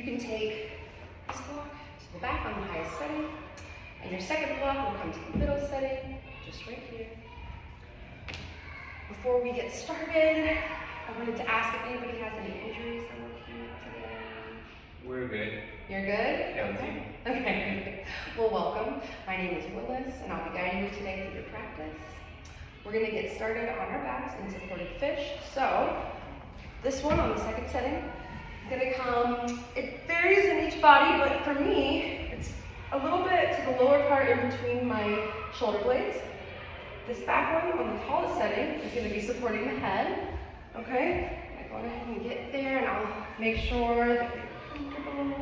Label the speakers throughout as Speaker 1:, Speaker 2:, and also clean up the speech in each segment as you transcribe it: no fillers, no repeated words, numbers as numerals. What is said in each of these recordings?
Speaker 1: You can take this block to the back on the highest setting, and your second block will come to the middle setting, just right here. Before we get started, I wanted to ask if anybody has any injuries that we're here today.
Speaker 2: We're good.
Speaker 1: You're good?
Speaker 2: Yeah,
Speaker 1: okay. Okay. Well, welcome. My name is Willis, and I'll be guiding you today through your practice. We're going to get started on our backs in supported fish. So, this one on the second setting is going to come, it varies in each body, but for me, it's a little bit to the lower part in between my shoulder blades. This back one on the tallest setting is going to be supporting the head. Okay? I go ahead and get there, and I'll make sure that you're comfortable.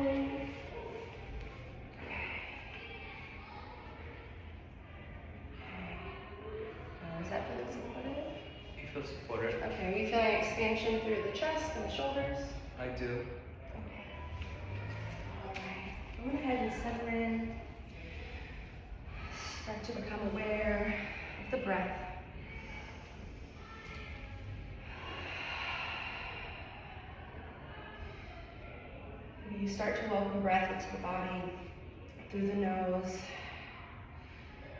Speaker 1: Is that feeling supported?
Speaker 2: You feel supported?
Speaker 1: Okay, are you feeling expansion through the chest and the shoulders?
Speaker 2: I do.
Speaker 1: Okay. Alright, go ahead and settle in. Start to become aware of the breath. You start to welcome breath into the body, through the nose,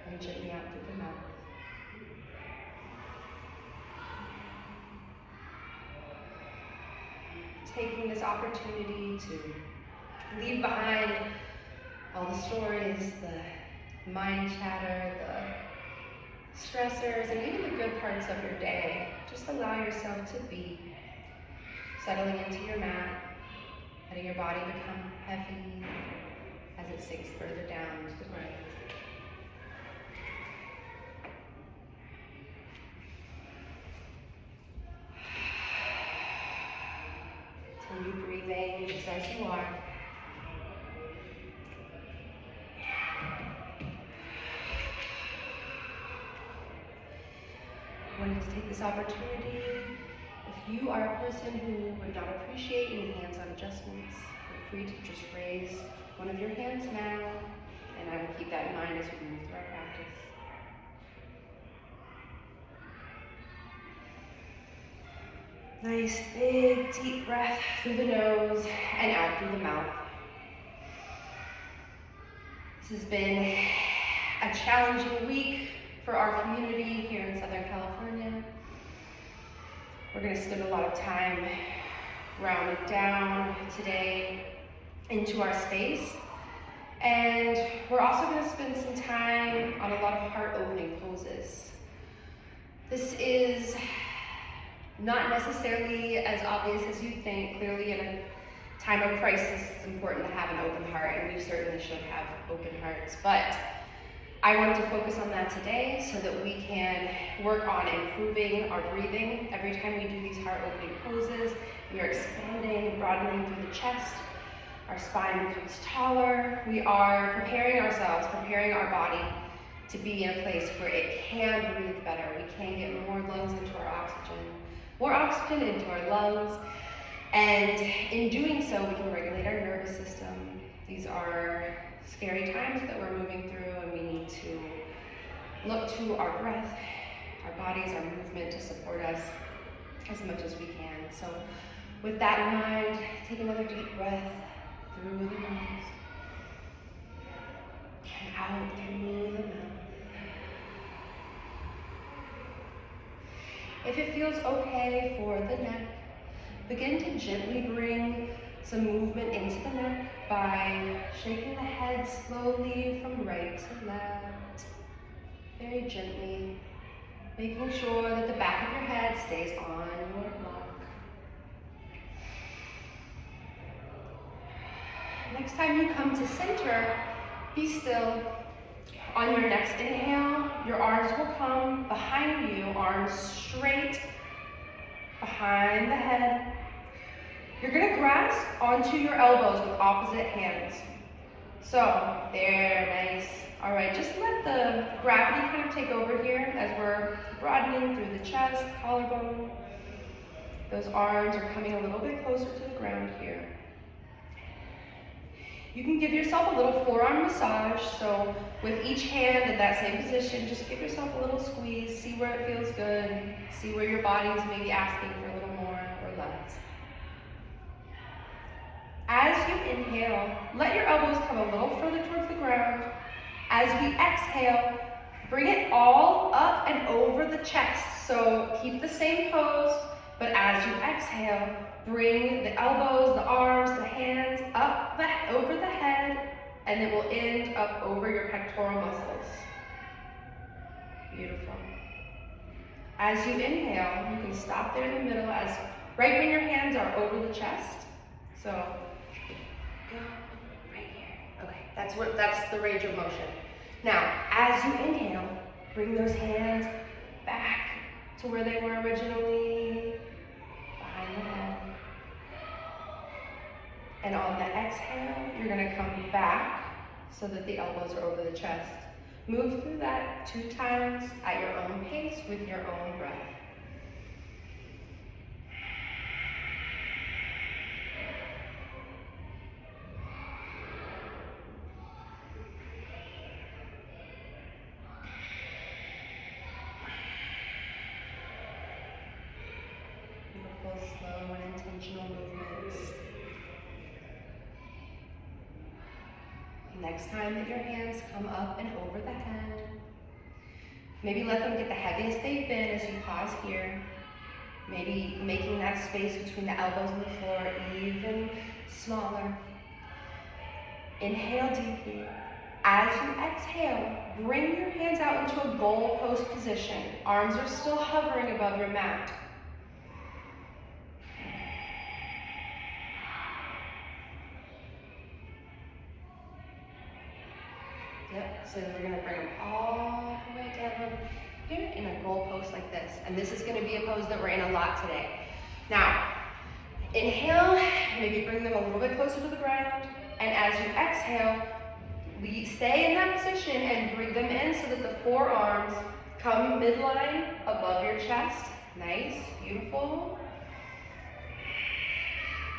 Speaker 1: and gently out through the mouth. Taking this opportunity to leave behind all the stories, the mind chatter, the stressors, and even the good parts of your day. Just allow yourself to be, settling into your mat, letting your body become heavy as it sinks further down to the ground. Continue breathing just as you are. I wanted to take this opportunity. If you are a person who would not appreciate any hands-on adjustments, feel free to just raise one of your hands now, and I will keep that in mind as we move through our practice. Nice, big, deep breath through the nose and out through the mouth. This has been a challenging week for our community here in Southern California. We're going to spend a lot of time rounding down today into our space. And we're also going to spend some time on a lot of heart-opening poses. This is not necessarily as obvious as you think. Clearly, in a time of crisis, it's important to have an open heart, and we certainly should have open hearts. But I wanted to focus on that today so that we can work on improving our breathing. Every time we do these heart-opening poses, we are expanding, broadening through the chest. Our spine becomes taller. We are preparing ourselves, preparing our body to be in a place where it can breathe better. We can get more lungs into our oxygen, more oxygen into our lungs. And in doing so, we can regulate our nervous system. These are scary times that we're moving through, and we need to look to our breath, our bodies, our movement to support us as much as we can. So with that in mind, take another deep breath through the nose and out through the mouth. If it feels okay for the neck, begin to gently bring some movement into the neck by shaking the head slowly from right to left, very gently, making sure that the back of your head stays on your block. Next time you come to center, be still. On your next inhale, your arms will come behind you, arms straight behind the head. You're going to grasp onto your elbows with opposite hands. So, there, nice. All right, just let the gravity kind of take over here as we're broadening through the chest, collarbone. Those arms are coming a little bit closer to the ground here. You can give yourself a little forearm massage. So with each hand in that same position, just give yourself a little squeeze, see where it feels good, see where your body is maybe asking for a little more or less. As you inhale, let your elbows come a little further towards the ground. As we exhale, bring it all up and over the chest. So keep the same pose, but as you exhale, bring the elbows, the arms, the hands up over the head, and it will end up over your pectoral muscles. Beautiful. As you inhale, you can stop there in the middle as right when your hands are over the chest. So go right here. Okay, that's the range of motion. Now, as you inhale, bring those hands back to where they were originally, behind the head. And on the exhale, you're gonna come back so that the elbows are over the chest. Move through that 2 times at your own pace with your own breath. Beautiful, slow and intentional movements. Next time that your hands come up and over the head, maybe let them get the heaviest they've been as you pause here. Maybe making that space between the elbows and the floor even smaller. Inhale deeply. As you exhale, bring your hands out into a goalpost position. Arms are still hovering above your mat. Yep, so we're gonna bring them all the way down here in a goalpost like this. And this is gonna be a pose that we're in a lot today. Now, inhale, maybe bring them a little bit closer to the ground. And as you exhale, stay in that position and bring them in so that the forearms come midline above your chest. Nice, beautiful.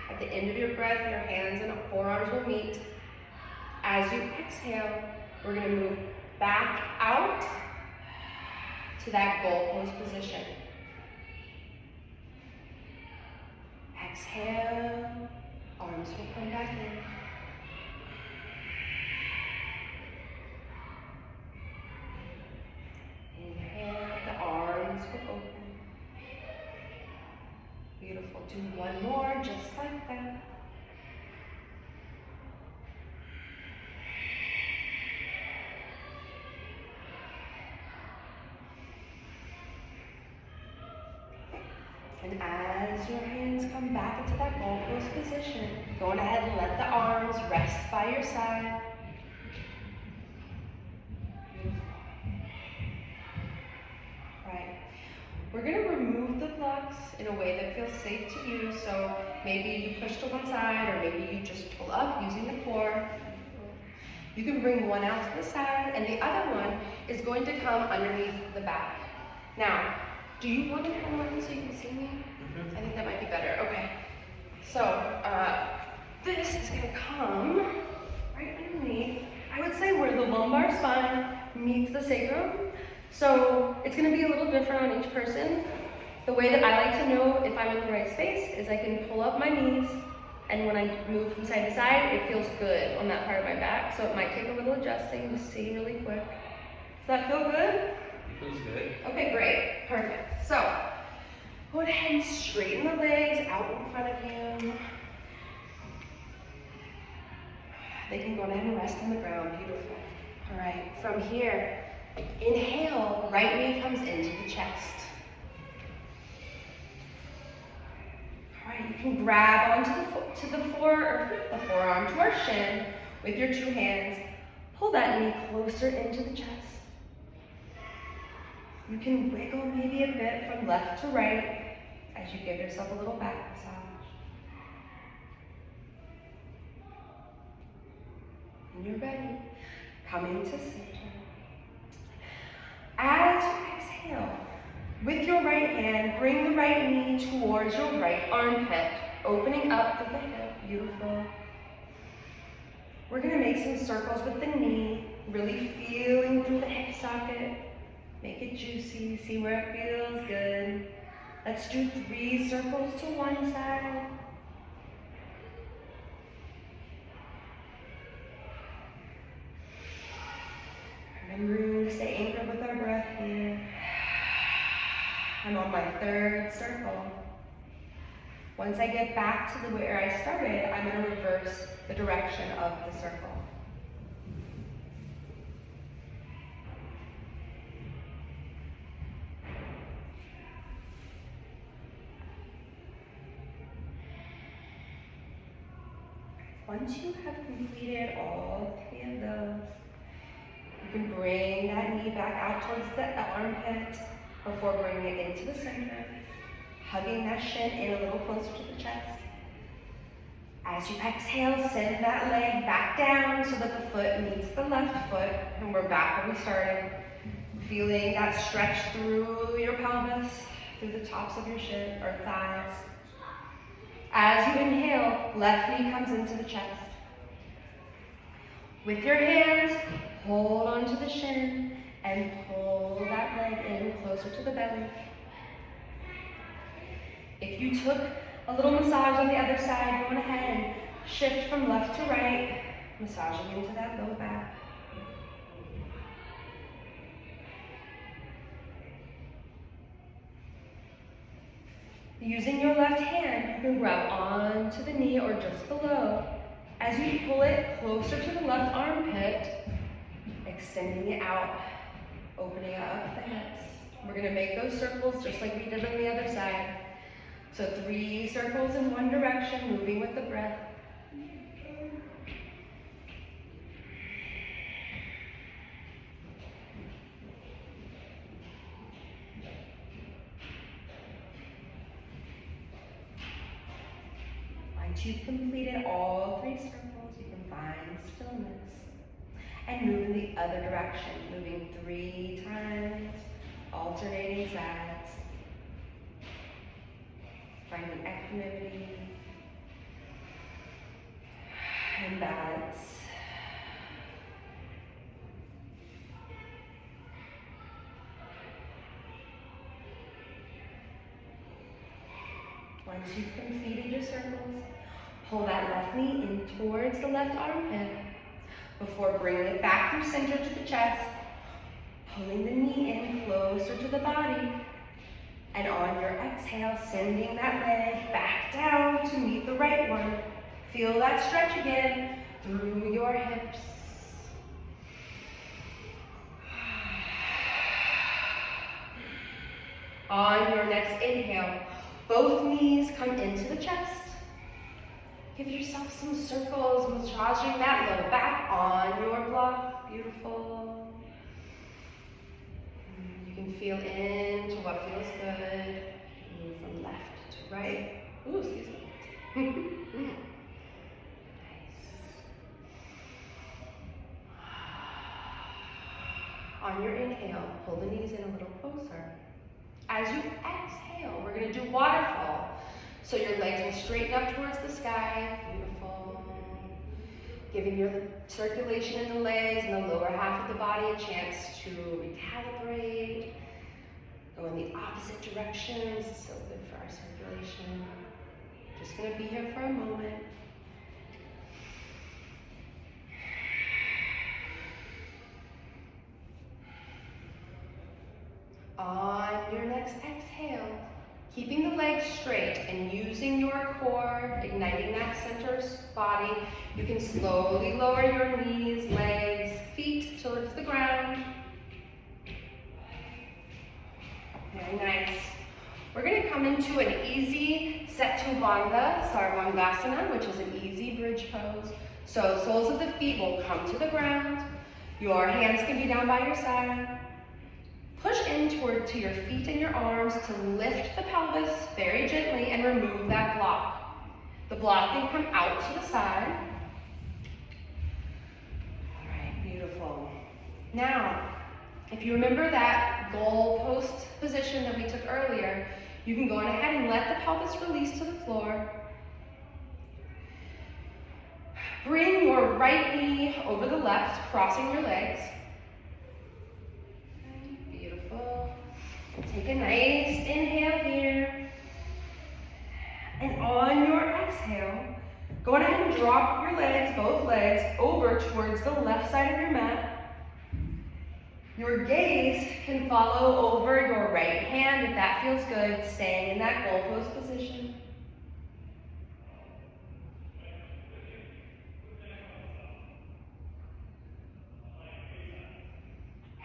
Speaker 1: At the end of your breath, your hands and forearms will meet. As you exhale, we're going to move back out to that goalpost position. Exhale, arms will come back in. Inhale, the arms will open. Beautiful. Do one more, just like that. And as your hands come back into that goalpost position, go ahead and let the arms rest by your side. Beautiful. Right. We're going to remove the blocks in a way that feels safe to you. So maybe you push to one side, or maybe you just pull up using the core. You can bring one out to the side, and the other one is going to come underneath the back. Now, do you want to come on so you can see me? Mm-hmm. I think that might be better. Okay. So this is going to come right underneath. I would say where the lumbar spine meets the sacrum. So it's going to be a little different on each person. The way that I like to know if I'm in the right space is I can pull up my knees, and when I move from side to side, it feels good on that part of my back. So it might take a little adjusting, just see really quick. Does that feel good?
Speaker 2: Feels good.
Speaker 1: Okay, great, perfect. So, go ahead and straighten the legs out in front of you. They can go ahead and rest on the ground, beautiful. All right, from here, inhale, right knee comes into the chest. All right, you can grab onto the forearm to our shin with your 2 hands. Pull that knee closer into the chest. You can wiggle maybe a bit from left to right as you give yourself a little back massage. When you're ready, come into center. As you exhale, with your right hand, bring the right knee towards your right armpit, opening up to the hip. Beautiful. We're going to make some circles with the knee, really feeling through the hip socket. Make it juicy, see where it feels good. Let's do 3 circles to one side. Remembering to stay anchored with our breath here. I'm on my third circle. Once I get back to where I started, I'm going to reverse the direction of the circle. Once you have completed all 3 of those, you can bring that knee back out towards the armpit before bringing it into the center, hugging that shin in a little closer to the chest. As you exhale, send that leg back down so that the foot meets the left foot, and we're back where we started. Feeling that stretch through your pelvis, through the tops of your shin or thighs. As you inhale, left knee comes into the chest. With your hands, hold onto the shin and pull that leg in closer to the belly. If you took a little massage on the other side, go ahead and shift from left to right, massaging into that low back. Using your left hand, you can grab onto the knee or just below. As you pull it closer to the left armpit, extending it out, opening up the hips. We're going to make those circles just like we did on the other side. So 3 circles in one direction, moving with the breath. Once you've completed all 3 circles, you can find stillness and move in the other direction, moving 3 times, alternating sides, finding equanimity and balance. Once you've completed your circles, pull that left knee in towards the left armpit before bringing it back through center to the chest, pulling the knee in closer to the body, and on your exhale, sending that leg back down to meet the right one. Feel that stretch again through your hips. On your next inhale, both knees come into the chest. Give yourself some circles, massaging that low back on your block. Beautiful. You can feel into what feels good. Move from left to right. Ooh, excuse me. Nice. On your inhale, pull the knees in a little closer. As you exhale, we're going to do waterfall. So your legs will straighten up towards the sky. Beautiful. Giving your circulation in the legs and the lower half of the body a chance to recalibrate. Go in the opposite directions. So good for our circulation. Just going to be here for a moment. On your next exhale, keeping the legs straight and using your core, igniting that center body, you can slowly lower your knees, legs, feet towards the ground. Very nice. We're going to come into an easy Setubandha Sarvangasana, which is an easy bridge pose. So soles of the feet will come to the ground. Your hands can be down by your side. Push in toward to your feet and your arms to lift the pelvis very gently and remove that block. The block can come out to the side. All right, beautiful. Now, if you remember that goal post position that we took earlier, you can go on ahead and let the pelvis release to the floor. Bring your right knee over the left, crossing your legs. Take a nice inhale here. And on your exhale, go ahead and drop your legs, both legs, over towards the left side of your mat. Your gaze can follow over your right hand if that feels good, staying in that goal pose position.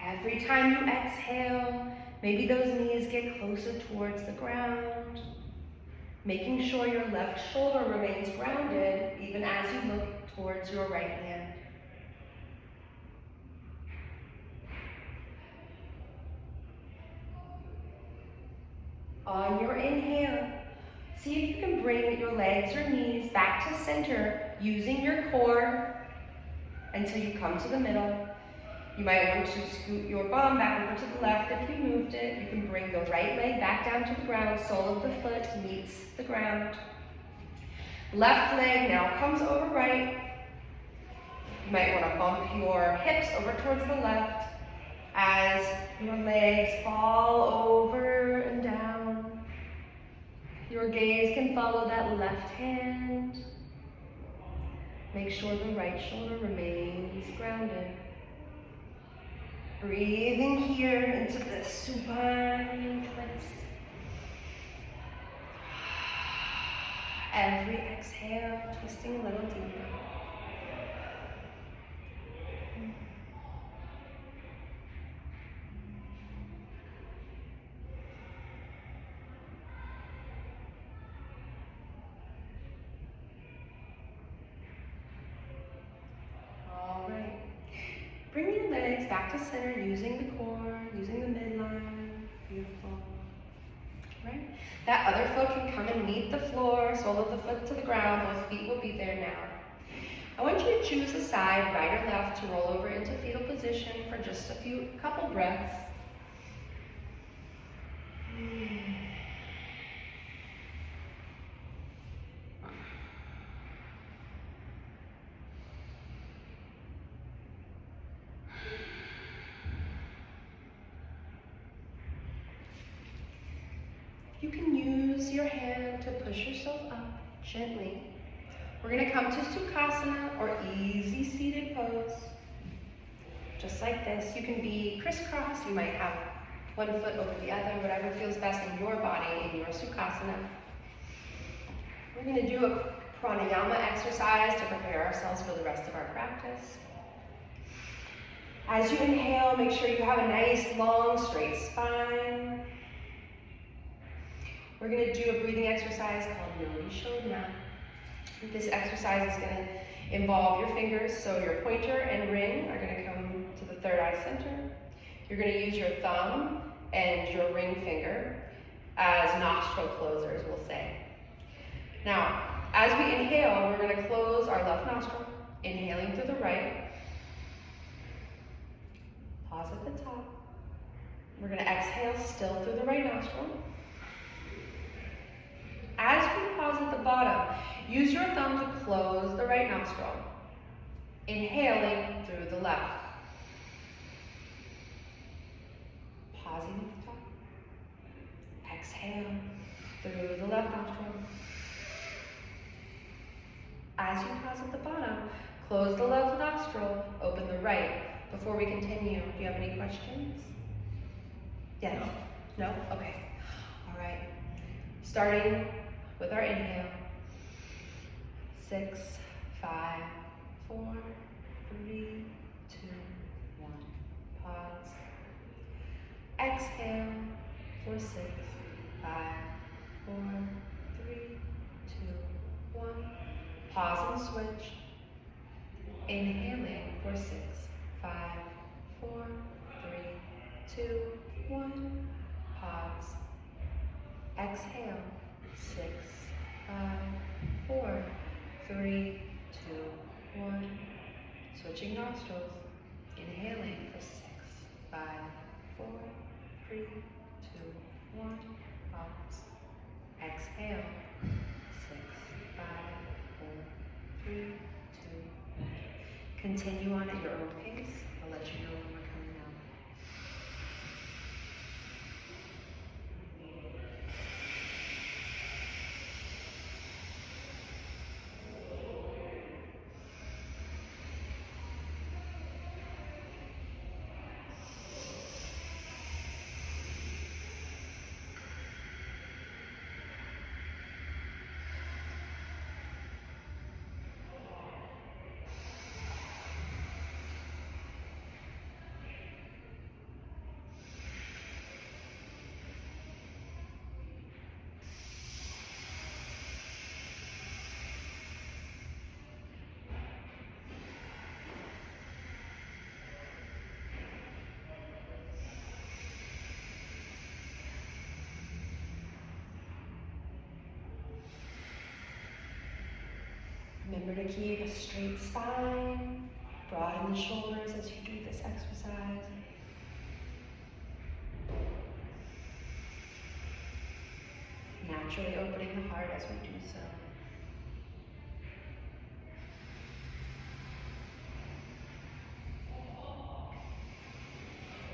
Speaker 1: Every time you exhale, maybe those knees get closer towards the ground, making sure your left shoulder remains grounded even as you look towards your right hand. On your inhale, see if you can bring your legs or knees back to center using your core until you come to the middle. You might want to scoot your bum back over to the left if you moved it. You can bring the right leg back down to the ground, sole of the foot meets the ground. Left leg now comes over right. You might want to bump your hips over towards the left as your legs fall over and down. Your gaze can follow that left hand. Make sure the right shoulder remains grounded. Breathing here into the supine twist. Every exhale, twisting a little deeper. All right. Bring your legs back to center using the core, using the midline. Beautiful. Right? That other foot can come and meet the floor, sole of the foot to the ground. Both feet will be there now. I want you to choose a side, right or left, to roll over into fetal position for just a couple breaths. You can use your hand to push yourself up gently. We're going to come to Sukhasana, or easy seated pose. Just like this. You can be crisscross. You might have one foot over the other, whatever feels best in your body in your Sukhasana. We're going to do a pranayama exercise to prepare ourselves for the rest of our practice. As you inhale, make sure you have a nice, long, straight spine. We're going to do a breathing exercise called Nodi Shodhana. This exercise is going to involve your fingers, so your pointer and ring are going to come to the third eye center. You're going to use your thumb and your ring finger as nostril closers, we'll say. Now, as we inhale, we're going to close our left nostril, inhaling through the right. Pause at the top. We're going to exhale still through the right nostril. As we pause at the bottom, use your thumb to close the right nostril, inhaling through the left. Pausing at the top. Exhale through the left nostril. As you pause at the bottom, close the left nostril, open the right. Before we continue, do you have any questions? Yes? No? Okay. All right. Starting with our inhale. 6, 5, 4, 3, 2, 1. Pause. Exhale for 6, 5, 4, 3, 2, 1. Pause and switch. Inhaling for 6, 5, 4, 3, 2, 1. Pause. Exhale. 6, 5, 4, 3, 2, 1. Switching nostrils. Inhaling for 6, 5, 4, 3, 2, 1. Pause. Exhale. 6, 5, 4, 3, 2, 1. Continue on at your own pace. I'll let you know when we're coming out. Remember to keep a straight spine, broaden the shoulders as you do this exercise. Naturally opening the heart as we do so.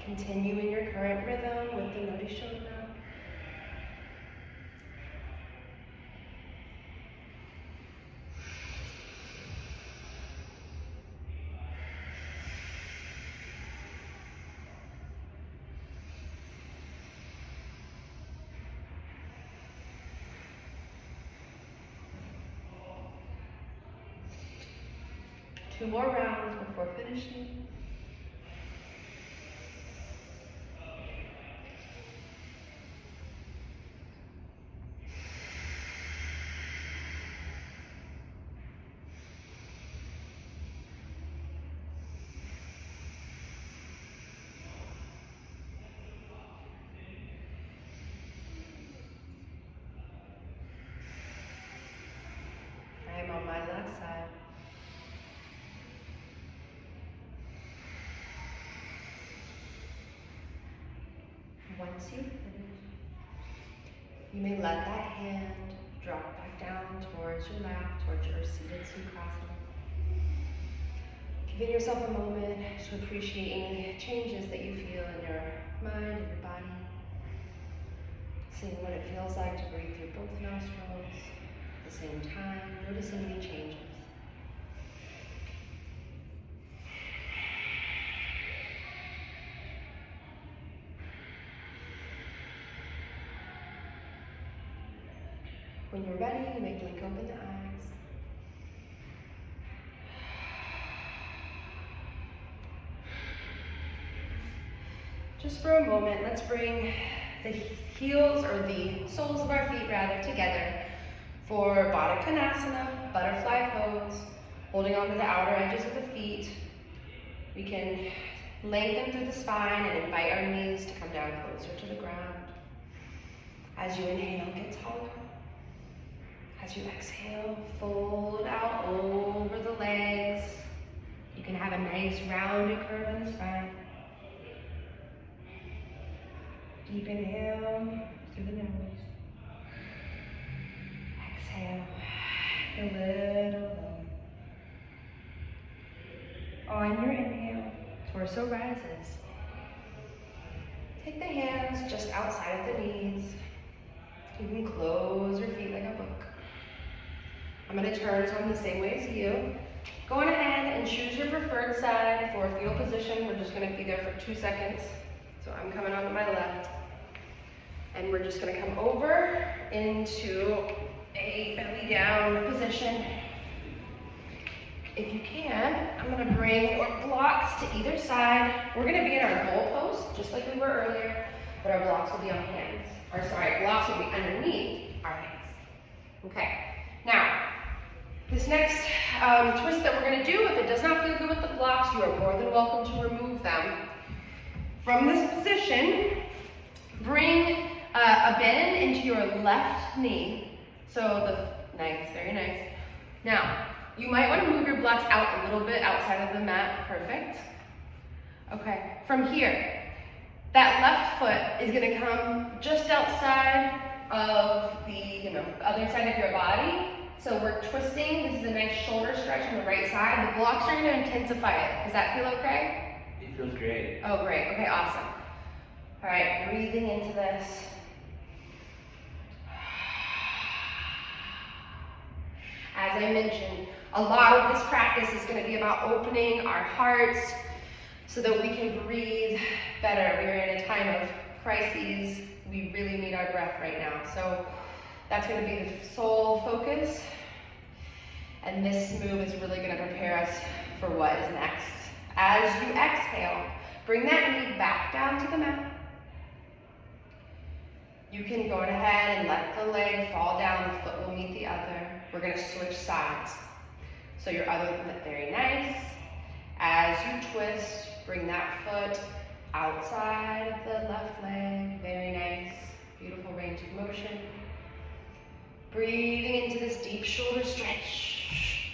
Speaker 1: Continue in your current rhythm with the Nodi Shodhana. 2 more rounds before finishing. I am on my left side. Once you finish, you may let that hand drop back down towards your lap, towards your seated Sukhasana. Giving yourself a moment to appreciate any changes that you feel in your mind and your body. Seeing what it feels like to breathe through both nostrils at the same time, noticing any changes. When you're ready, you may blink open the eyes. Just for a moment, let's bring the heels, or the soles of our feet rather, together for Baddha Konasana, butterfly pose, holding onto the outer edges of the feet. We can lengthen through the spine and invite our knees to come down closer to the ground. As you inhale, get taller. As you exhale, fold out over the legs. You can have a nice rounded curve in the spine. Deep inhale through the nose. Exhale, a little low. On your inhale, torso rises. Take the hands just outside of the knees. You can close your feet like a book. I'm going to turn so I'm the same way as you. Go on ahead and choose your preferred side for fetal position. We're just going to be there for 2 seconds. So I'm coming onto my left. And we're just going to come over into a belly down position. If you can, I'm going to bring our blocks to either side. We're going to be in our goal pose, just like we were earlier, but our blocks will be on hands. Or sorry, blocks will be underneath our hands. Okay. Now, this next twist that we're going to do, if it does not feel good with the blocks, you are more than welcome to remove them. From this position, bring a bend into your left knee. Nice, very nice. Now, you might want to move your blocks out a little bit outside of the mat. Perfect. Okay, from here, that left foot is going to come just outside of the other side of your body. So we're twisting. This is a nice shoulder stretch on the right side. The blocks are going to intensify it. Does that feel okay?
Speaker 2: It feels great.
Speaker 1: Oh, great. Okay, awesome. All right, breathing into this. As I mentioned, a lot of this practice is going to be about opening our hearts so that we can breathe better. We are in a time of crises. We really need our breath right now. So that's going to be the sole focus. And this move is really going to prepare us for what is next. As you exhale, bring that knee back down to the mat. You can go ahead and let the leg fall down. The foot will meet the other. We're going to switch sides. So your other foot, very nice. As you twist, bring that foot outside of the left leg. Very nice. Beautiful range of motion. Breathing into this deep shoulder stretch.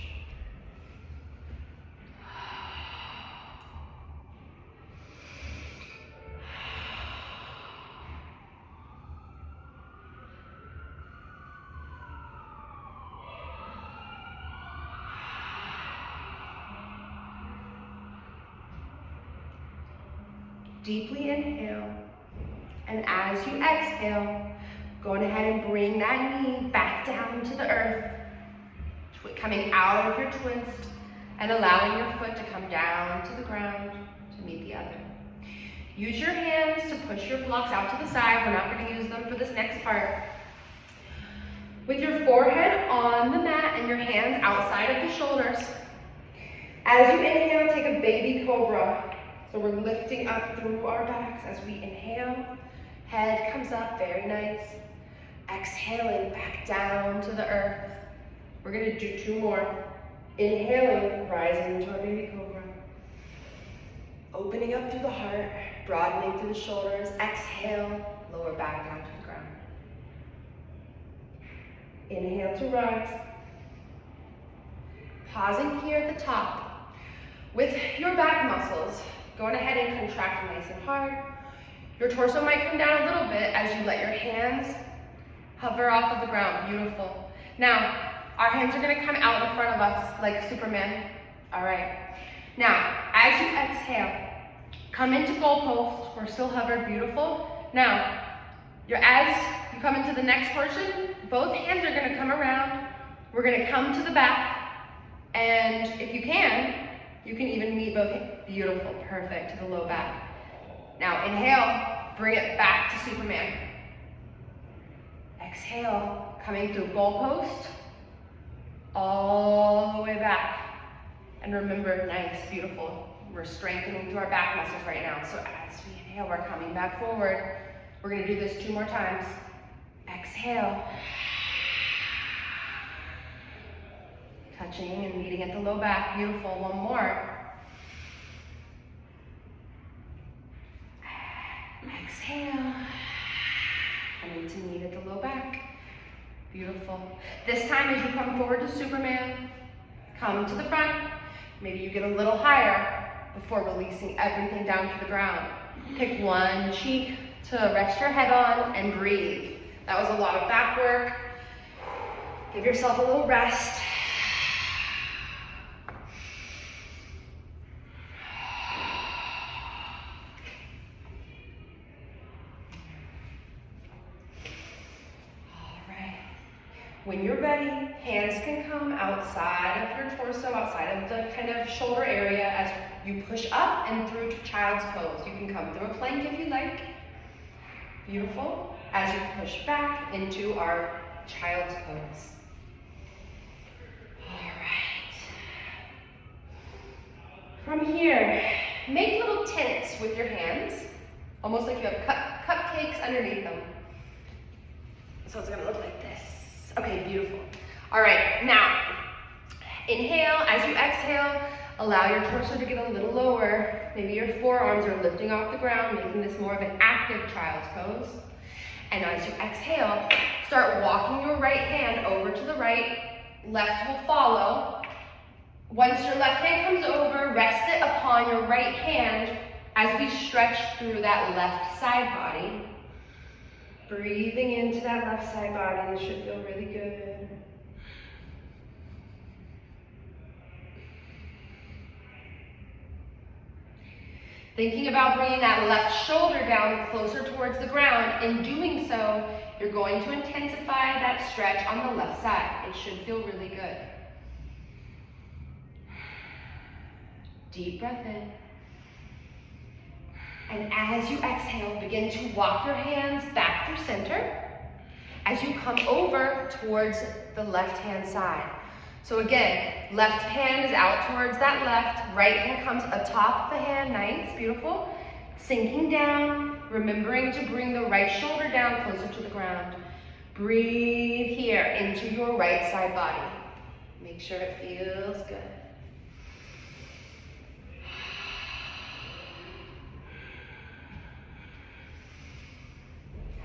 Speaker 1: Deeply inhale. And as you exhale, going ahead and bring that knee back down to the earth, coming out of your twist and allowing your foot to come down to the ground to meet the other. Use your hands to push your blocks out to the side. We're not going to use them for this next part. With your forehead on the mat and your hands outside of the shoulders. As you inhale, take a baby cobra. So we're lifting up through our backs as we inhale. Head comes up, very nice. Exhaling back down to the earth. We're going to do 2 more. Inhaling, rising into our baby cobra. Opening up through the heart, broadening through the shoulders. Exhale, lower back down to the ground. Inhale to rise. Pausing here at the top. With your back muscles, going ahead and contract nice and hard. Your torso might come down a little bit as you let your hands hover off of the ground. Beautiful. Now, our hands are going to come out in front of us like Superman. All right. Now, as you exhale, come into goalpost. We're still hovered. Beautiful. Now, as you come into the next portion, both hands are going to come around. We're going to come to the back. And if you can even meet both hands. Beautiful. Perfect. To the low back. Now, inhale. Bring it back to Superman. Exhale. Coming through goalpost. All the way back. And remember, nice, beautiful. We're strengthening through our back muscles right now. So as we inhale, we're coming back forward. We're going to do this 2 more times. Exhale. Touching and meeting at the low back. Beautiful. 1 more. Exhale. Coming to meet at the low back. Beautiful. This time as you come forward to Superman, come to the front. Maybe you get a little higher before releasing everything down to the ground. Pick one cheek to rest your head on and breathe. That was a lot of back work. Give yourself a little rest. When you're ready, hands can come outside of your torso, outside of the kind of shoulder area as you push up and through to child's pose. You can come through a plank if you like. Beautiful. As you push back into our child's pose. All right. From here, make little tents with your hands, almost like you have cupcakes underneath them. So it's gonna look like this. Okay, beautiful. All right, now, inhale. As you exhale, allow your torso to get a little lower. Maybe your forearms are lifting off the ground, making this more of an active child's pose. And as you exhale, start walking your right hand over to the right. Left will follow. Once your left hand comes over, rest it upon your right hand as we stretch through that left side body. Breathing into that left side body. This should feel really good. Thinking about bringing that left shoulder down closer towards the ground. In doing so, you're going to intensify that stretch on the left side. It should feel really good. Deep breath in. And as you exhale, begin to walk your hands back through center as you come over towards the left-hand side. So again, left hand is out towards that left, right hand comes atop the hand, nice, beautiful. Sinking down, remembering to bring the right shoulder down closer to the ground. Breathe here into your right side body. Make sure it feels good.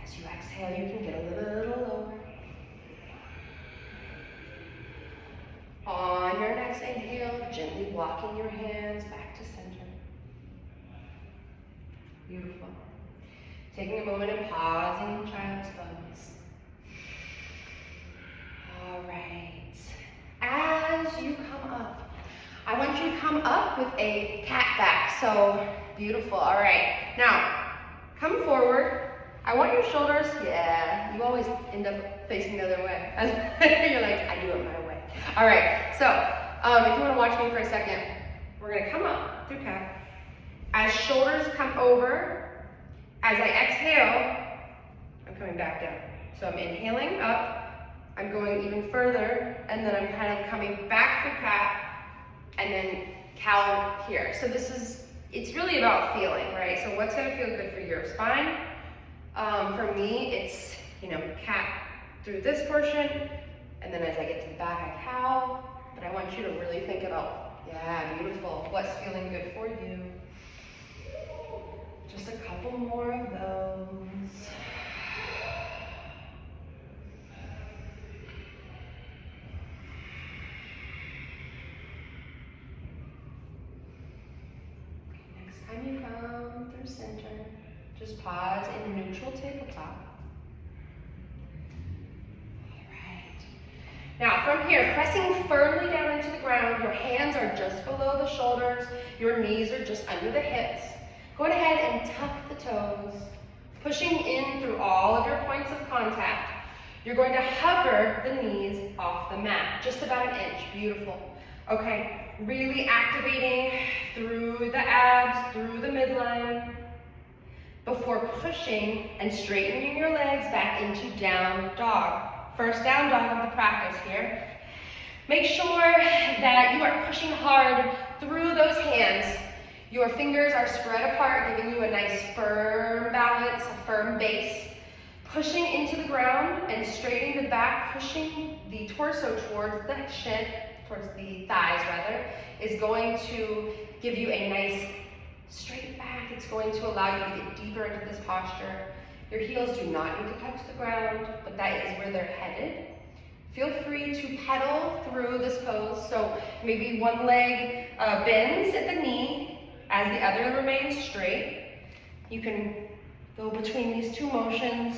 Speaker 1: As you exhale, you can get a little lower. On your next inhale, gently walking your hands back to center. Beautiful. Taking a moment and pausing in child's pose. All right. As you come up, I want you to come up with a cat back. So beautiful. All right. Now, come forward. I want your shoulders, yeah, you always end up facing the other way. You're like, I do it my way. All right, so if you want to watch me for a second, we're going to come up through cat. As shoulders come over, as I exhale, I'm coming back down. So I'm inhaling up, I'm going even further, and then I'm kind of coming back through cat, and then cow here. So it's really about feeling, right? So what's going to feel good for your spine? For me, it's, cat through this portion, and then as I get to the back, I cow. But I want you to really think about, yeah, beautiful. What's feeling good for you? Just a couple more of those. Next time you come through center, just pause in neutral tabletop. All right. Now from here, pressing firmly down into the ground, your hands are just below the shoulders, your knees are just under the hips. Go ahead and tuck the toes, pushing in through all of your points of contact. You're going to hover the knees off the mat, just about an inch. Beautiful. Okay, really activating through the abs, through the midline, before pushing and straightening your legs back into down dog. First down dog of the practice here. Make sure that you are pushing hard through those hands. Your fingers are spread apart, giving you a nice firm balance, a firm base. Pushing into the ground and straightening the back, pushing the torso towards the shin, towards the thighs rather, is going to give you a nice straight back. It's going to allow you to get deeper into this posture. Your heels do not need to touch the ground, but that is where they're headed. Feel free to pedal through this pose. So maybe one leg bends at the knee as the other remains straight. You can go between these two motions.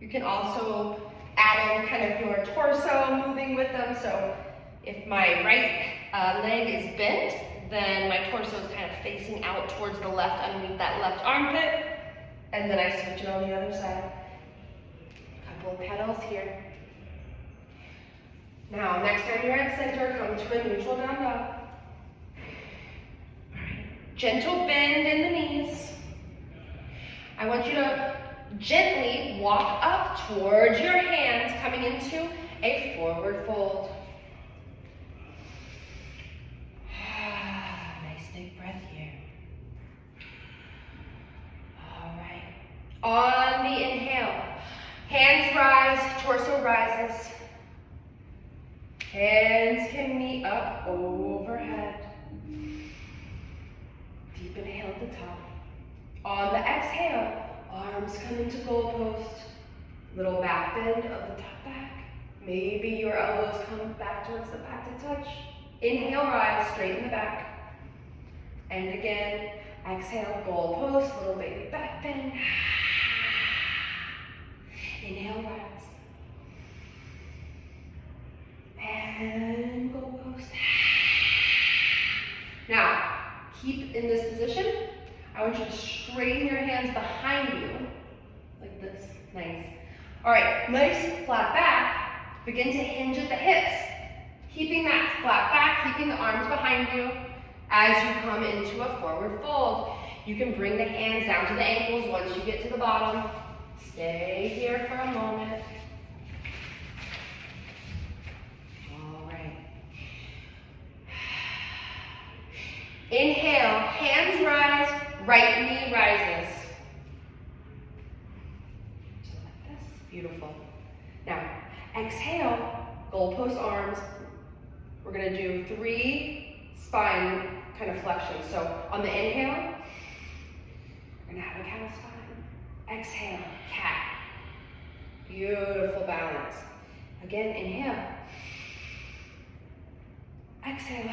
Speaker 1: You can also add in kind of your torso moving with them. So if my right leg is bent, then my torso is kind of facing out towards the left underneath that left armpit. And then I switch it on the other side. A couple of pedals here. Now, next time you're at center, come to a neutral down dog. Gentle bend in the knees. I want you to gently walk up towards your hands, coming into a forward fold. Nice big breath here. All right. On the inhale, hands rise, torso rises. Hands can meet up overhead. Deep inhale at the top. On the exhale, arms come into goalpost. Little back bend of the top back. Maybe your elbows come back towards the back to touch. Inhale, rise, straighten the back. And again, exhale, goalpost, little baby back bend. Inhale, rise. And goalpost. Now, keep in this position. I want you to straighten your hands behind you, like this. Nice. All right, nice flat back. Begin to hinge at the hips. Keeping that flat back, keeping the arms behind you as you come into a forward fold. You can bring the hands down to the ankles once you get to the bottom. Stay here for a moment. Inhale, hands rise, right knee rises. Just like this, beautiful. Now, exhale, goalpost arms. We're gonna do 3 spine kind of flexions. So on the inhale, we're gonna have a cow spine. Exhale, cat. Beautiful balance. Again, inhale. Exhale.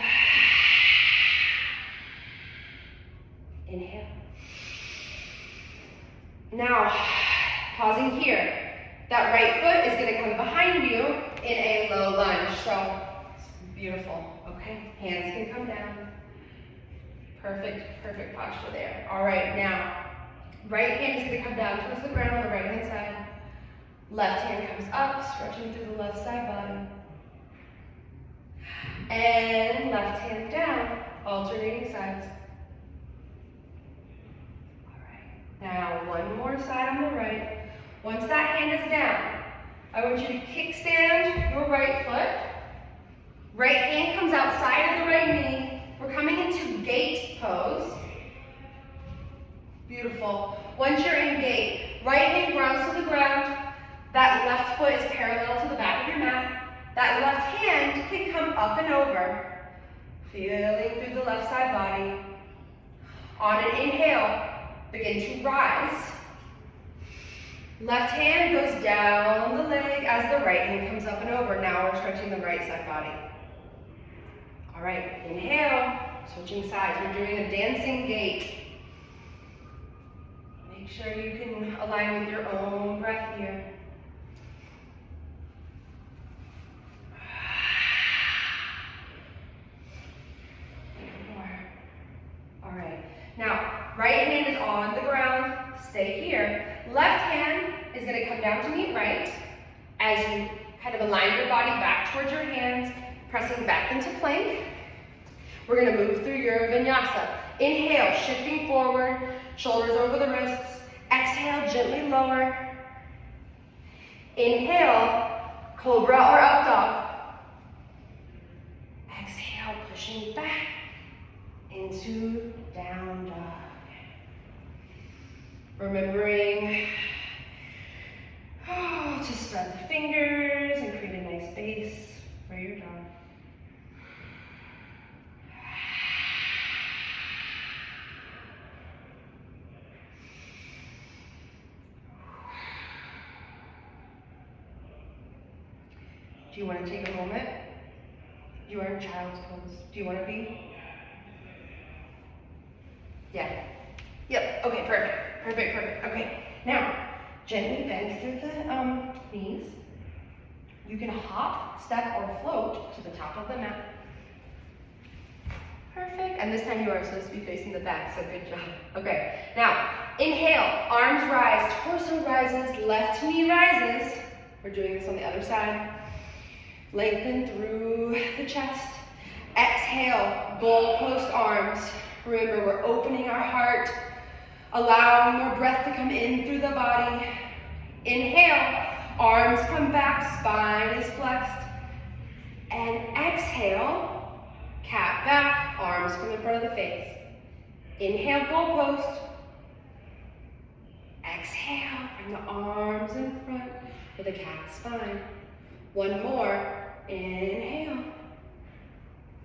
Speaker 1: Inhale. Now, pausing here. That right foot is going to come behind you in a low lunge. So, beautiful. Okay. Okay, hands can come down. Perfect, perfect posture there. All right, now, right hand is gonna come down towards the ground on the right hand side. Left hand comes up, stretching through the left side body. And left hand down, alternating sides. All right, now one more side on the right. Once that hand is down, I want you to kickstand your right foot. Right hand comes outside of the right knee. We're coming into gate pose. Beautiful. Once you're in gate, right hand grounds to the ground. That left foot is parallel to the back of your mat. That left hand can come up and over, feeling through the left side body. On an inhale, begin to rise. Left hand goes down the leg as the right hand comes up and over. Now we're stretching the right side body. All right, inhale, switching sides. We're doing a dancing gait. Make sure you can align with your own breath here. More. All right, now right hand is on the ground. Stay here. Left hand is going to come down to meet right as you kind of align your body back towards your hands, pressing back into plank. We're going to move through your vinyasa. Inhale, shifting forward, shoulders over the wrists. Exhale, gently lower. Inhale, cobra or up dog. Exhale, pushing back into down dog. Remembering to spread the fingers and create a nice base for your dog. Do you want to take a moment? You are in child's pose. Do you want to be? Yeah. Yep. Okay, perfect. Perfect, perfect. Okay. Now, gently bend through the knees. You can hop, step, or float to the top of the mat. Perfect. And this time you are supposed to be facing the back, so good job. Okay. Now, inhale, arms rise, torso rises, left knee rises. We're doing this on the other side. Lengthen through the chest. Exhale, goalpost arms. Remember, we're opening our heart, allowing more breath to come in through the body. Inhale, arms come back, spine is flexed. And exhale, cat back, arms come in front of the face. Inhale, goalpost. Exhale, bring the arms in front with a cat spine. One more, inhale.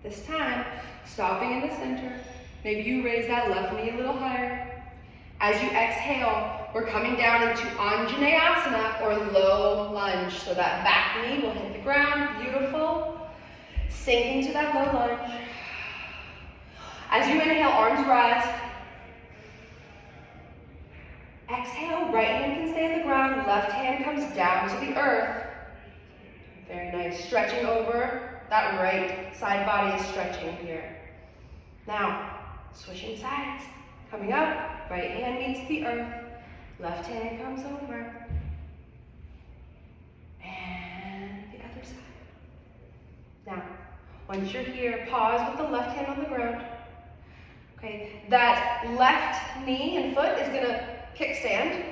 Speaker 1: This time, stopping in the center. Maybe you raise that left knee a little higher. As you exhale, we're coming down into Anjaneyasana or low lunge. So that back knee will hit the ground, beautiful. Sink into that low lunge. As you inhale, arms rise. Exhale, right hand can stay on the ground, left hand comes down to the earth. Very nice, stretching over, that right side body is stretching here. Now, switching sides, coming up, right hand meets the earth, left hand comes over. And the other side. Now, once you're here, pause with the left hand on the ground. Okay, that left knee and foot is gonna kickstand.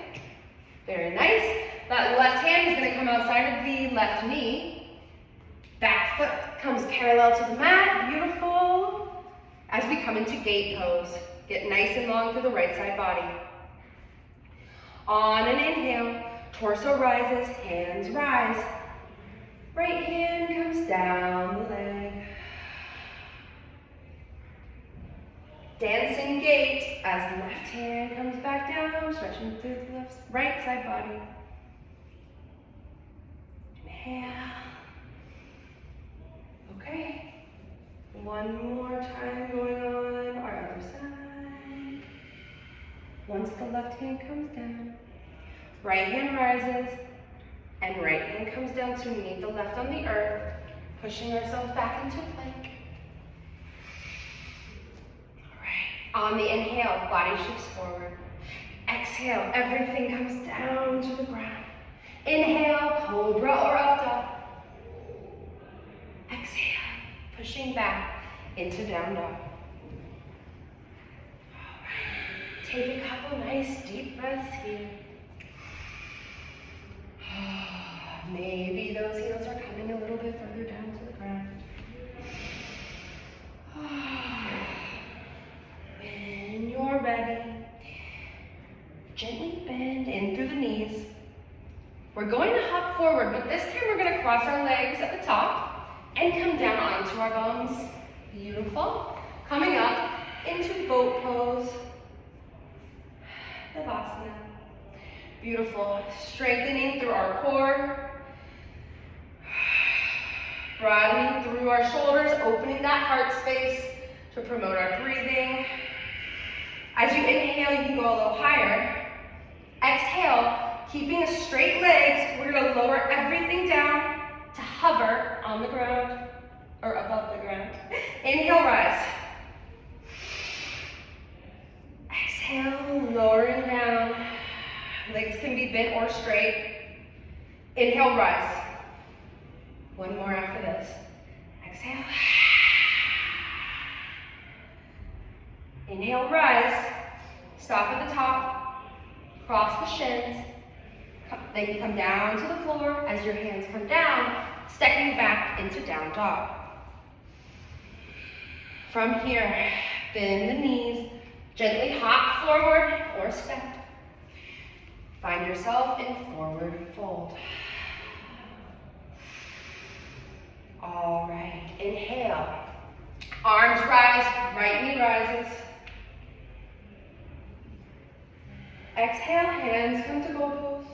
Speaker 1: Very nice. That left hand is going to come outside of the left knee. Back foot comes parallel to the mat. Beautiful. As we come into gate pose, get nice and long through the right side body. On an inhale, torso rises, hands rise. Right hand comes down the leg. Dancing gait as the left hand comes back down, stretching through the right side body. Inhale. Okay. One more time going on our other side. Once the left hand comes down, right hand rises, and right hand comes down to meet the left on the earth, pushing ourselves back into plank. On the inhale, body shifts forward. Exhale, everything comes down to the ground. Inhale, cobra or up dog. Exhale, pushing back into down dog. Take a couple nice deep breaths here. Maybe those heels are coming a little bit further down to the ground. When you're ready, gently bend in through the knees. We're going to hop forward, but this time we're going to cross our legs at the top and come down onto our bums. Beautiful. Coming up into boat pose. Savasana. Beautiful. Strengthening through our core. Broadening through our shoulders, opening that heart space to promote our breathing. As you inhale, you can go a little higher. Exhale, keeping the straight legs, we're going to lower everything down to hover on the ground, or above the ground. Inhale, rise. Exhale, lowering down. Legs can be bent or straight. Inhale, rise. One more after this. Exhale. Inhale, rise. Stop at the top. Cross the shins. Then you come down to the floor as your hands come down, stepping back into down dog. From here, bend the knees. Gently hop forward or step. Find yourself in forward fold. All right, inhale. Arms rise, right knee rises. Exhale, hands come to goal pose.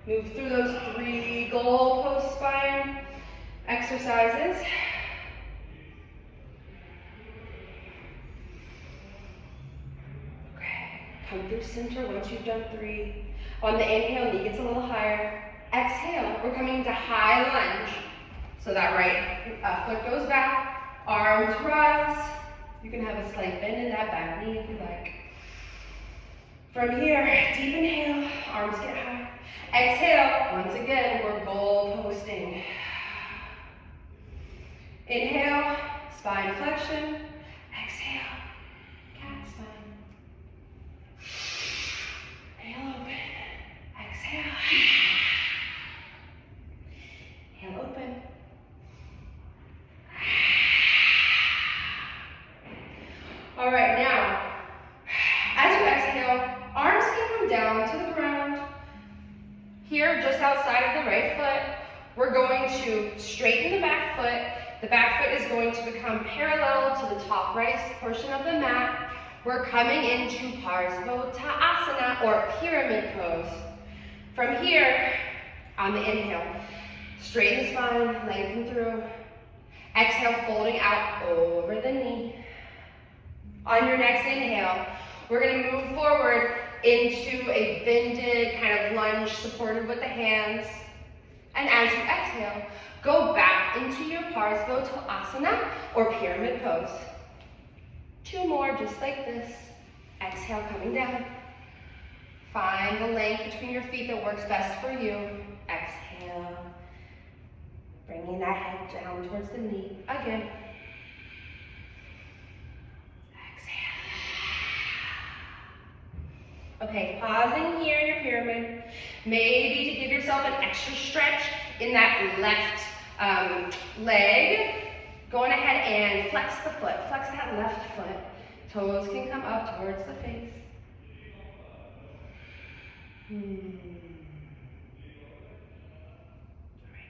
Speaker 1: Move through those 3 goal post spine exercises. Okay, come through center once you've done 3. On the inhale, knee gets a little higher. Exhale, we're coming to high lunge. So that right foot goes back, arms rise. You can have a slight bend in that back knee if you like. From here, deep inhale, arms get high. Exhale, once again, we're goal posting. Inhale, spine flexion. Exhale, cat spine. Inhale, open. Exhale. Inhale, open. All right, now, as you exhale, arms can come down to the ground. Here, just outside of the right foot, we're going to straighten the back foot. The back foot is going to become parallel to the top right portion of the mat. We're coming into Parsvottanasana, or pyramid pose. From here, on the inhale, straighten the spine, lengthen through. Exhale, folding out over the knee. On your next inhale, we're going to move forward into a bended kind of lunge supported with the hands. And as you exhale, go back into your Parsvottanasana or pyramid pose. 2 more just like this. Exhale, coming down. Find the length between your feet that works best for you. Exhale. Bringing that head down towards the knee. Again. Okay, pausing here in your pyramid. Maybe to give yourself an extra stretch in that left leg. Going ahead and flex the foot. Flex that left foot. Toes can come up towards the face.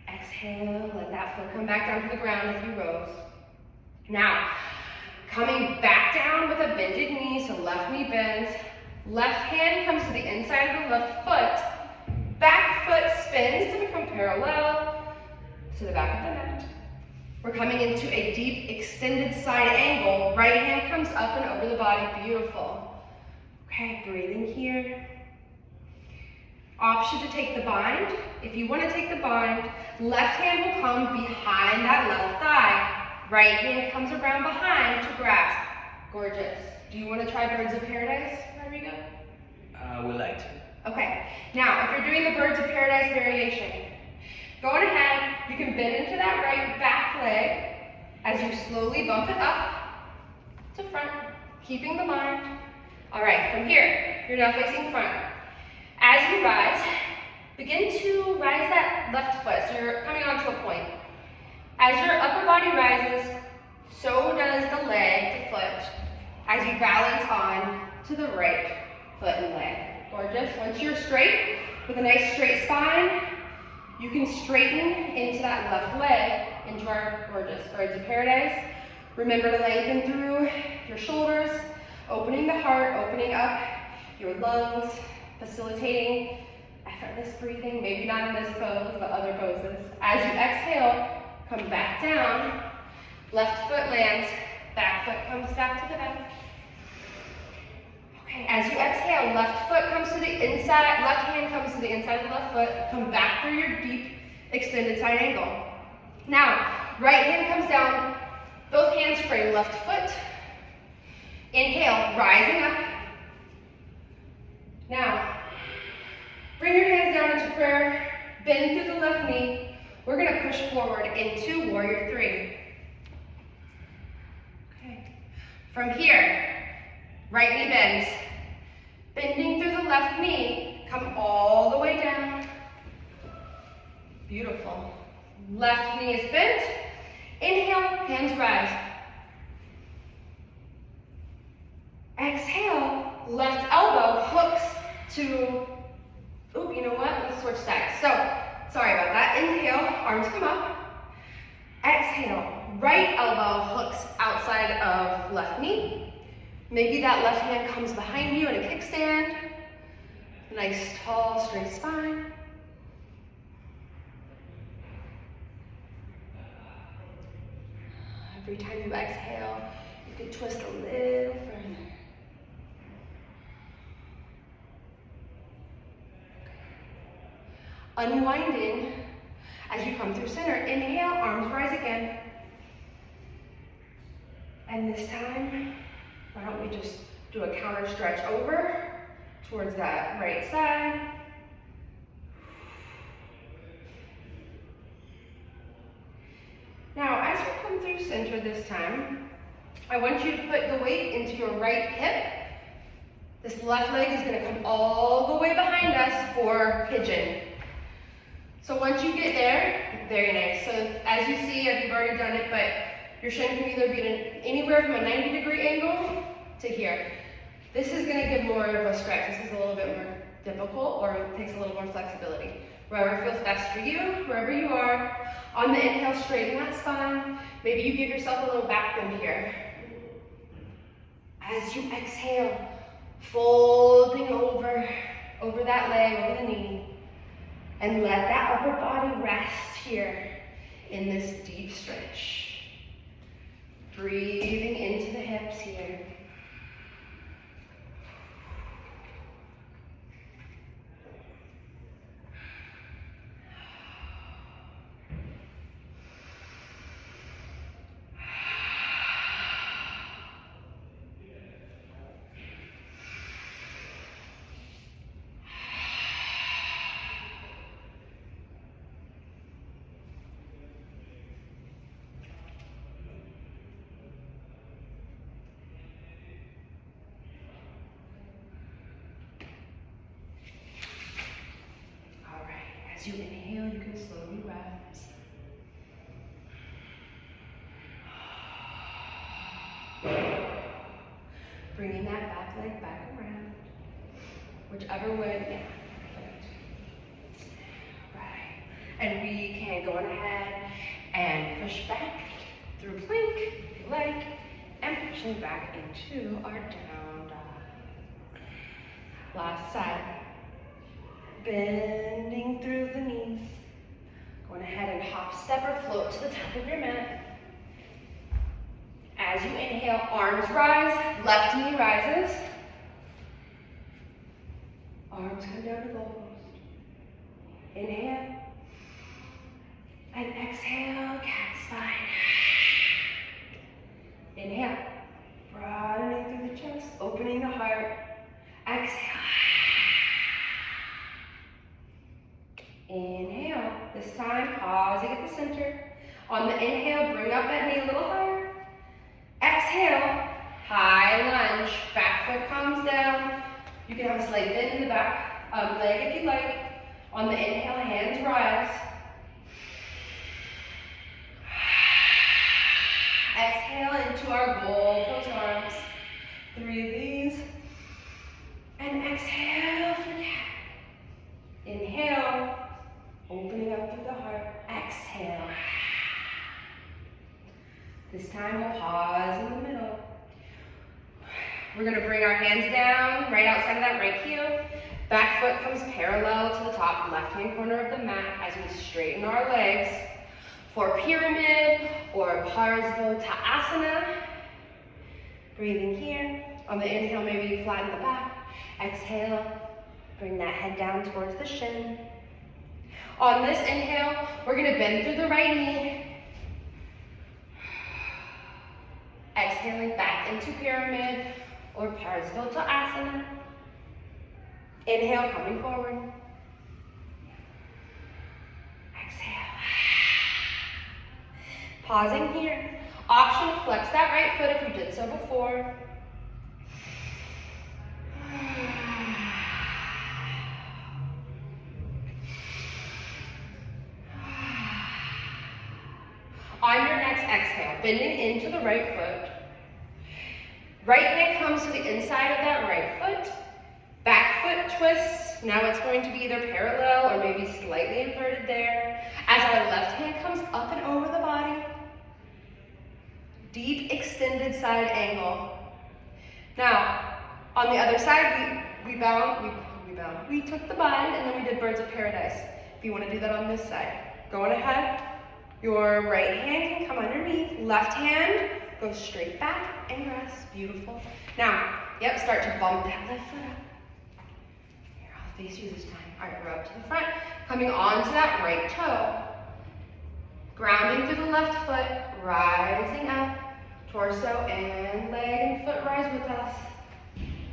Speaker 1: Exhale, let that foot come back down to the ground if you rose. Now, coming back down with a bended knee, so left knee bends. Left hand comes to the inside of the left foot. Back foot spins to become parallel to the back of the mat. We're coming into a deep extended side angle. Right hand comes up and over the body. Beautiful. Okay, breathing here. Option to take the bind. If you want to take the bind, left hand will come behind that left thigh. Right hand comes around behind to grasp. Gorgeous. Do you want to try Birds of Paradise, Rodrigo?
Speaker 2: We like to.
Speaker 1: Okay, now if you're doing the Birds of Paradise variation, go on ahead, you can bend into that right back leg as you slowly bump it up to front, keeping the line. All right, from here, you're now facing front. As you rise, begin to rise that left foot, so you're coming onto a point. As your upper body rises, so does the leg, the foot, as you balance on to the right foot and leg. Gorgeous. Once you're straight, with a nice straight spine, you can straighten into that left leg into our gorgeous Birds of Paradise. Remember to lengthen through your shoulders, opening the heart, opening up your lungs, facilitating effortless breathing, maybe not in this pose, but other poses. As you exhale, come back down, left foot lands, back foot comes back to the back. Okay, as you exhale, left foot comes to the inside, left hand comes to the inside of the left foot, come back through your deep extended side angle. Now, right hand comes down, both hands frame left foot. Inhale, rising up. Now, bring your hands down into prayer, bend through the left knee. We're gonna push forward into Warrior Three. Okay, from here, right knee bends. Bending through the left knee, come all the way down. Beautiful. Left knee is bent. Inhale, hands rise. Exhale, left elbow hooks to, oh, you know what? Let's switch sides. So, sorry about that. Inhale, arms come up. Exhale, right elbow hooks outside of left knee. Maybe that left hand comes behind you in a kickstand. Nice, tall, straight spine. Every time you exhale, you can twist a little further. Unwinding as you come through center. Inhale, arms rise again. And this time, why don't we just do a counter stretch over towards that right side. Now, as you come through center this time, I want you to put the weight into your right hip. This left leg is going to come all the way behind us for pigeon. So once you get there, very nice. So as you see, you've already done it, but your shin can either be anywhere from a 90-degree angle to here. This is going to give more of a stretch. This is a little bit more difficult, or it takes a little more flexibility. Wherever feels best for you, wherever you are. On the inhale, straighten that spine. Maybe you give yourself a little back bend here. As you exhale, folding over that leg, over the knee. And let that upper body rest here in this deep stretch. Breathing into the hips here. As you inhale, you can slowly rise. Bringing that back leg back around. Whichever way, yeah, perfect. Right. And we can go on ahead and push back through plank, if you like, and pushing back into our down dog. Last side. Bending through the knees. Going ahead and hop, step, or float to the top of your mat. As you inhale, arms rise, left knee rises. Arms come down to goalpost. Inhale. And exhale, cat spine. Inhale. Broadening through the chest. On the inhale, bring up that knee a little higher. Exhale, high lunge. Back foot comes down. You can have a slight bend in the back leg if you like. On the inhale, hands rise. Exhale into our goal pose arms. 3 of these. And exhale for cat. Inhale, opening up through the heart. Exhale. This time we'll pause in the middle. We're gonna bring our hands down right outside of that right heel. Back foot comes parallel to the top left-hand corner of the mat as we straighten our legs for pyramid or Parsvottanasana. Breathing here. On the inhale, maybe you flatten the back. Exhale, bring that head down towards the shin. On this inhale, we're gonna bend through the right knee. Exhaling back into pyramid or Parsvottanasana. Inhale, coming forward. Exhale. Pausing here. Option to flex that right foot if you did so before. On your next exhale, bending into the right foot. Right hand comes to the inside of that right foot. Back foot twists. Now it's going to be either parallel or maybe slightly inverted there. As our left hand comes up and over the body. Deep extended side angle. Now, on the other side, we took the bind and then we did birds of paradise. If you want to do that on this side, going ahead. Your right hand can come underneath. Left hand goes straight back and rest. Beautiful. Now, start to bump that left foot up. Here, I'll face you this time. All right, we're up to the front. Coming onto that right toe. Grounding through the left foot, rising up. Torso and leg and foot rise with us.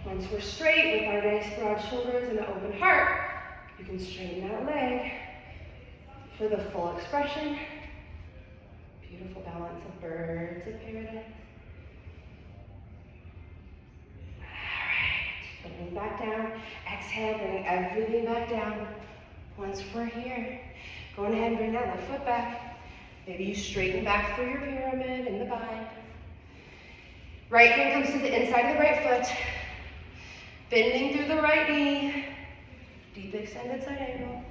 Speaker 1: Once we're straight with our nice broad shoulders and an open heart, you can straighten that leg for the full expression. Beautiful balance of birds of paradise. All right, bending back down. Exhale, bringing everything back down. Once we're here, going ahead and bring that left foot back. Maybe you straighten back through your pyramid in the bind. Right hand comes to the inside of the right foot. Bending through the right knee. Deep extended side angle.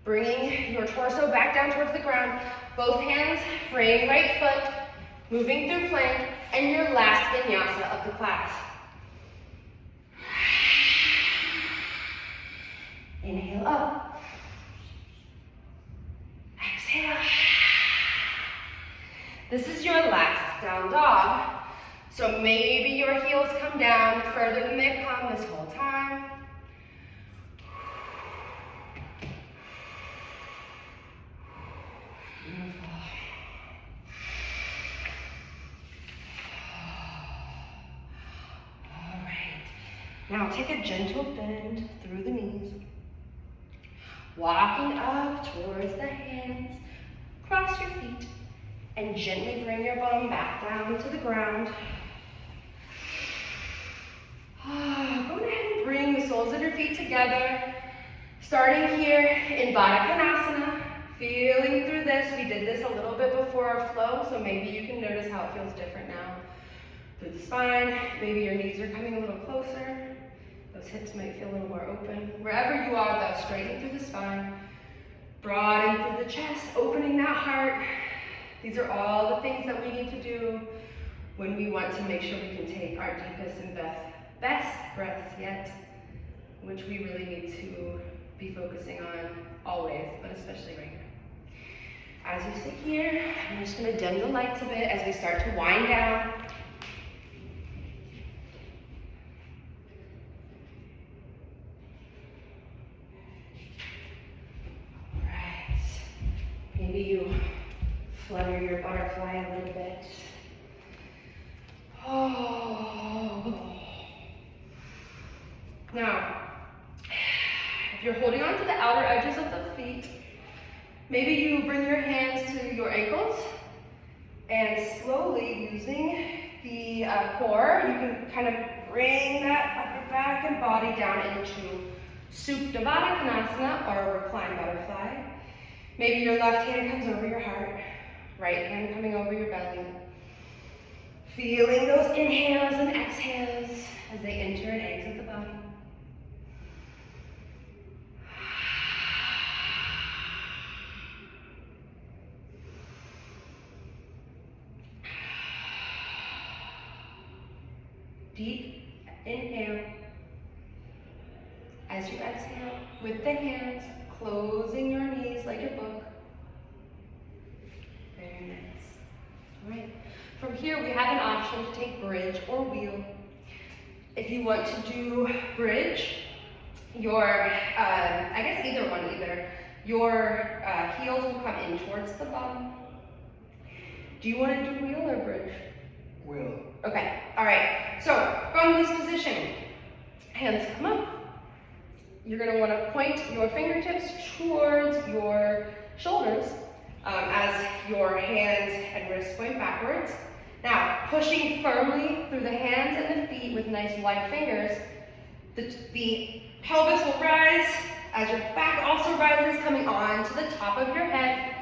Speaker 1: Bringing your torso back down towards the ground. Both hands frame right foot. Moving through plank. And your last vinyasa of the class. Inhale up. Exhale. This is your last down dog. So maybe your heels come down further than they've come this whole time. Beautiful. All right. Now take a gentle bend through the knees. Walking up towards the hands. Cross your feet. And gently bring your bum back down to the ground. Go ahead and bring the soles of your feet together. Starting here in Baddha Konasana. Feeling through this. We did this a little bit before our flow, so maybe you can notice how it feels different now. Through the spine, maybe your knees are coming a little closer. Those hips might feel a little more open. Wherever you are, though, straighten through the spine. Broaden through the chest, opening that heart. These are all the things that we need to do when we want to make sure we can take our deepest and best breaths yet, which we really need to be focusing on always, but especially right now. As you sit here, I'm just going to dim the lights a bit as we start to wind down. All right. Maybe you flutter your butterfly a little bit. Oh. Now, if you're holding on to the outer edges of the feet, Maybe you bring your hands to your ankles and slowly using the core, you can kind of bring that upper back and body down into Supta Konasana or reclined butterfly. Maybe your left hand comes over your heart, right hand coming over your belly. Feeling those inhales and exhales as they enter and exit the body. Deep inhale. As you exhale, with the hands, closing your knees like a book. Very nice. All right. From here, we have an option to take bridge or wheel. If you want to do bridge, your, I guess either one, your heels will come in towards the bum. Do you want to do wheel or bridge?
Speaker 2: Will.
Speaker 1: Okay, all right. So from this position, hands come up. You're going to want to point your fingertips towards your shoulders as your hands and wrists point backwards. Now, pushing firmly through the hands and the feet with nice wide fingers, the pelvis will rise as your back also rises, coming on to the top of your head,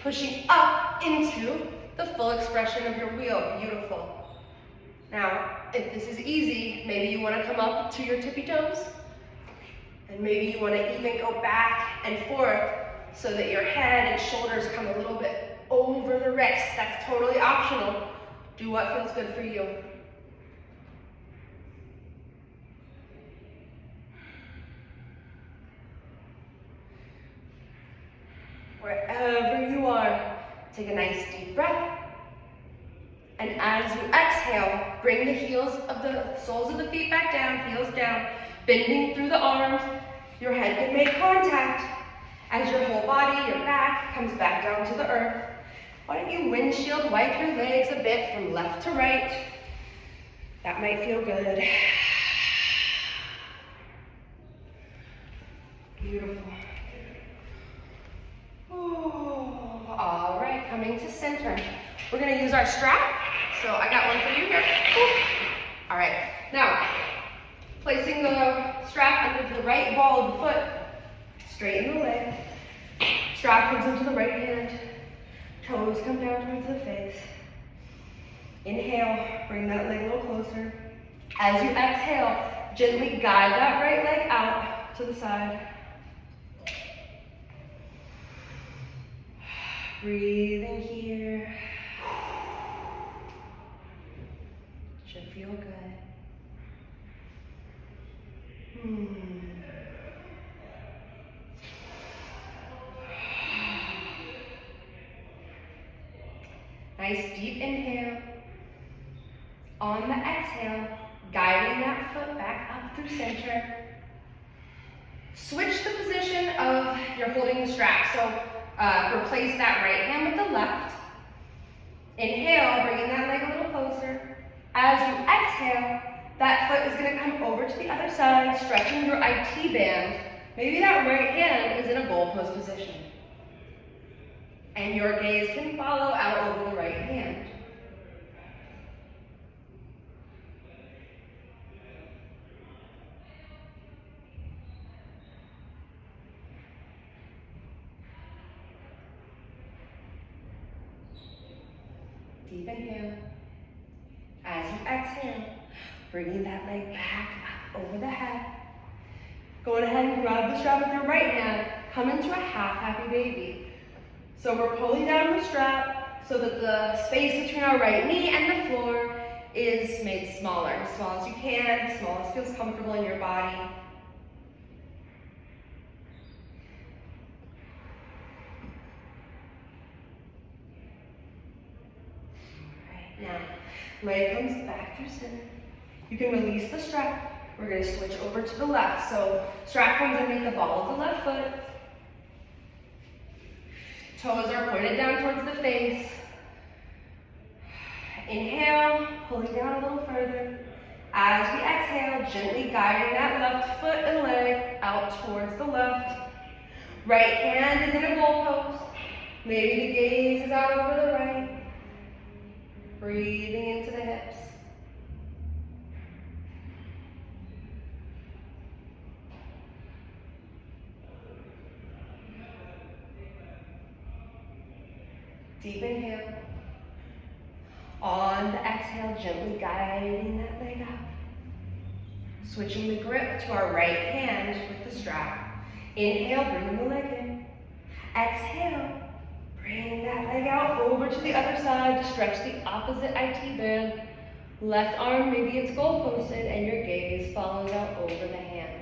Speaker 1: pushing up into the full expression of your wheel. Beautiful. Now, if this is easy, maybe you want to come up to your tippy toes, and maybe you want to even go back and forth so that your head and shoulders come a little bit over the wrists. That's totally optional. Do what feels good for you. Wherever you are, take a nice deep breath. And as you exhale, bring the heels of the soles of the feet back down, heels down, bending through the arms. Your head can make contact as your whole body, your back, comes back down to the earth. Why don't you windshield wipe your legs a bit from left to right? That might feel good. Beautiful. Ooh, all right, coming to center. We're gonna use our strap. So I got one for you here. Ooh. All right, now, placing the strap under the right ball of the foot, straighten the leg. Strap comes into the right hand. Toes come down towards the face. Inhale, bring that leg a little closer. As you exhale, gently guide that right leg out to the side. Breathing here. Should feel good. Nice deep inhale. On the exhale, guiding that foot back up through center. Switch the position of you're holding the strap. So replace that right hand with the left. Inhale, bringing that leg a little closer. As you exhale, that foot is going to come over to the other side, stretching your IT band. Maybe that right hand is in a goalpost position. And your gaze can follow out over the right hand. Deep inhale. As you exhale, bringing that leg back up over the head. Going ahead and grab the strap with your right hand. Come into a half happy baby. So we're pulling down the strap so that the space between our right knee and the floor is made smaller. As small as you can, as small as feels comfortable in your body. Alright, now, leg comes back through center. You can release the strap. We're going to switch over to the left. So strap comes underneath the ball of the left foot. Toes are pointed down towards the face. Inhale, pulling down a little further. As we exhale, gently guiding that left foot and leg out towards the left. Right hand is in a goalpost. Maybe the gaze is out over the right. Breathing into the hips. Deep inhale. On the exhale, gently guiding that leg up. Switching the grip to our right hand with the strap. Inhale, bring the leg in. Exhale, bring that leg out over to the other side to stretch the opposite IT band. Left arm, maybe it's goal posted, and your gaze follows out over the hand.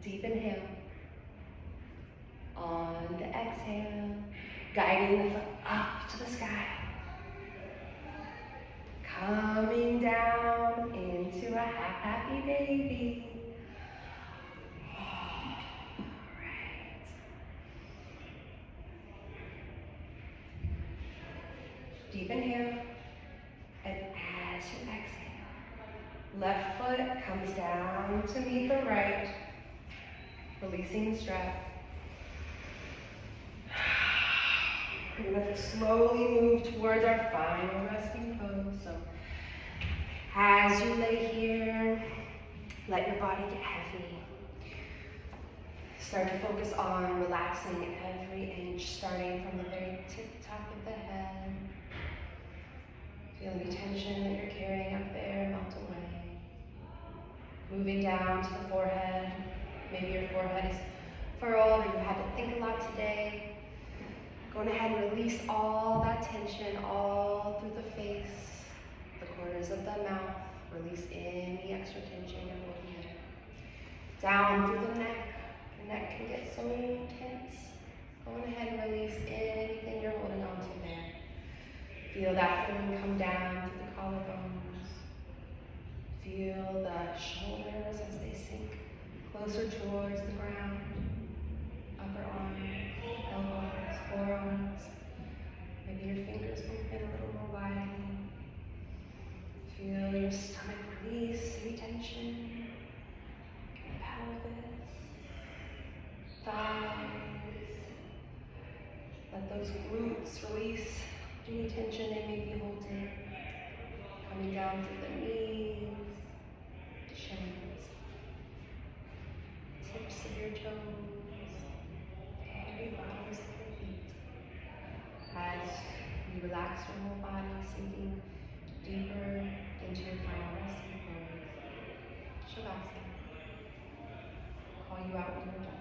Speaker 1: Deep inhale. On the exhale, guiding the foot up to the sky. Coming down into a happy baby. Alright. Deep inhale. And as you exhale, left foot comes down to meet the right. Releasing the strap. We're going to slowly move towards our final resting pose. So, as you lay here, let your body get heavy. Start to focus on relaxing every inch, starting from the very tip-top of the head. Feel any tension that you're carrying up there melt away. Moving down to the forehead. Maybe your forehead is furrowed or you had to think a lot today. Going ahead and release all that tension all through the face, the corners of the mouth. Release any extra tension you're holding there. Down through the neck. The neck can get so tense. Go ahead and release anything you're holding on to there. Feel that feeling come down through the collarbones. Feel the shoulders as they sink closer towards the ground. Upper arms, elbows, forearms. Maybe your fingers move in a little more widely. Feel your stomach release any tension. Pelvis, thighs. Let those glutes release any tension they may be holding. Coming down through the knees, shins, tips of your toes, very bottoms of your feet. As you relax your whole body, sinking deeper into your final resting pose. Shavasana. Call you out when you're done.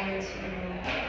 Speaker 1: time to